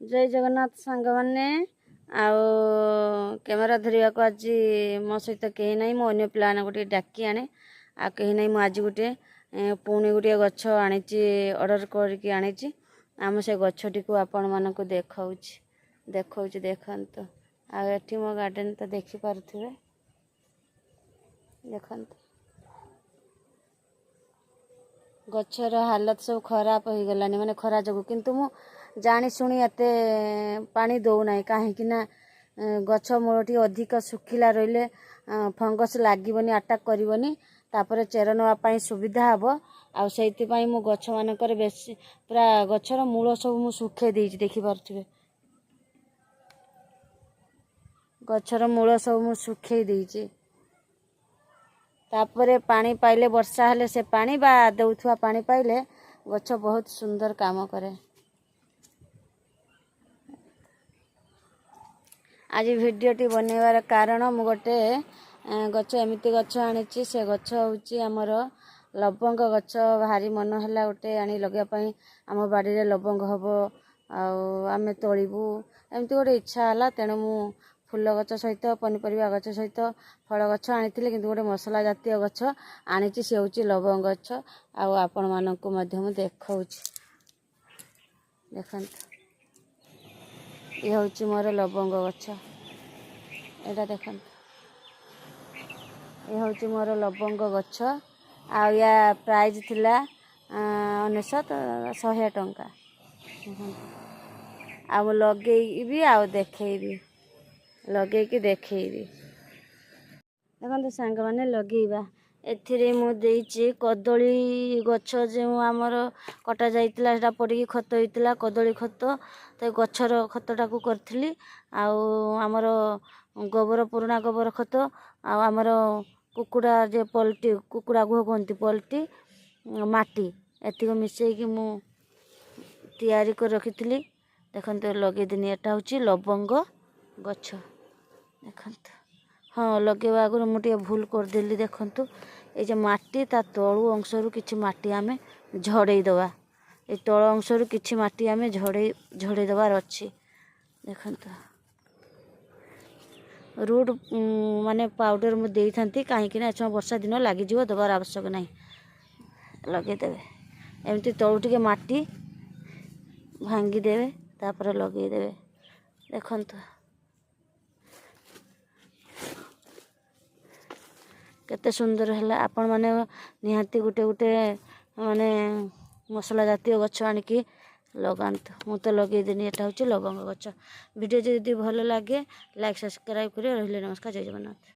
जय जगन्नाथ सांग मैंने आउ कैमेरा धरिया को आज मो सहित कहीं ना मो अन्य पिला गोटे डाकी आने आ कहीं ना मुझे आज गोटे पुणी गोटे गछ आनी ऑर्डर करके आनी आम से गछटी को आपण मानक देखा देखते आठी मो गार्डन तो देखिपे देखते गचर हालत सब खराब हो गलानी माने खरा जो किंतु मु जानी शुणी एते पानी दौना कहीं गछ मूलटी अधिक सुखिला रहिले फंगस लागबनी अटैक करबनी तापर चेर नापी सुविधा हम आउ से मु गछ मानकर बेसी पूरा गचर मूल सब मु सुखे देछि देखि पारथिबे गचर मूल सब मु सुखे देछि तापरे पानी पाइले वर्षा हेले से पानी बा देउथुआ पानी पाइले गछ बहुत सुंदर काम करे। आज भिडियोटी बनैबार कारण मु गोटे गछ एमती गछ आनी से गछ हूँ आमर लवंग गछ भारी मन है गोटे आनी लगे आम बाड़ी लवंग हम आम तोड़बू एमती गोटे इच्छा है तेणु मु फूल गछ सहित पनीपरिया गछ सहित फल गछ आनी कि गोटे मसला जातीय गछ आनी से हूँ लवंग गछ आपण मानक देखा देखते ये हूँ मोर लवंग गछ एटा देखते ये हूँ मोर लवंग गछ या प्राइज थिला 100 टंका आ लगे आ देखेबी लगे देखी देखो सांग मैंने लगेगा एथिरे मुझे कदली गछ जो आमर कटा जाइला पड़ी खत होता कदली खत तो गचर खतटा को करी आमर गोबर पुराणा गोबर खत आमर कुकुड़ा जे पल्टी कुकुड़ा गुह कहती पल्टी माटी एतिक मिसईकि मु तैयारी कर रखी देखते लगेदिनी एटा हूँ लवंग गछ देखते हाँ लगेवा आगुरी मुझे भूल करदेली देखु ये माटी ता तलु अंशरू किछि माटी आमे झड़े दवा ये तल अंशरू किछि माटी आमे झड़े दबार अच्छी देखते रूट माने पाउडर मु देई थांती कहीं एचम वर्षा दिन लगी दबार आवश्यक नहीं लगेदेवे एमती तलु टिके माटी भांगी देवे तापर लगेदेवे देखते केते सुंदर है आपण माने निहाती गोटे गोटे माने मसला जातीय गछ आनिकी लगात मु तो लगेदेनी एटा हूँ लवंग गछ वीडियो जदि भल लगे लाइक सब्सक्राइब करिए रहिले नमस्कार जय जगन्नाथ।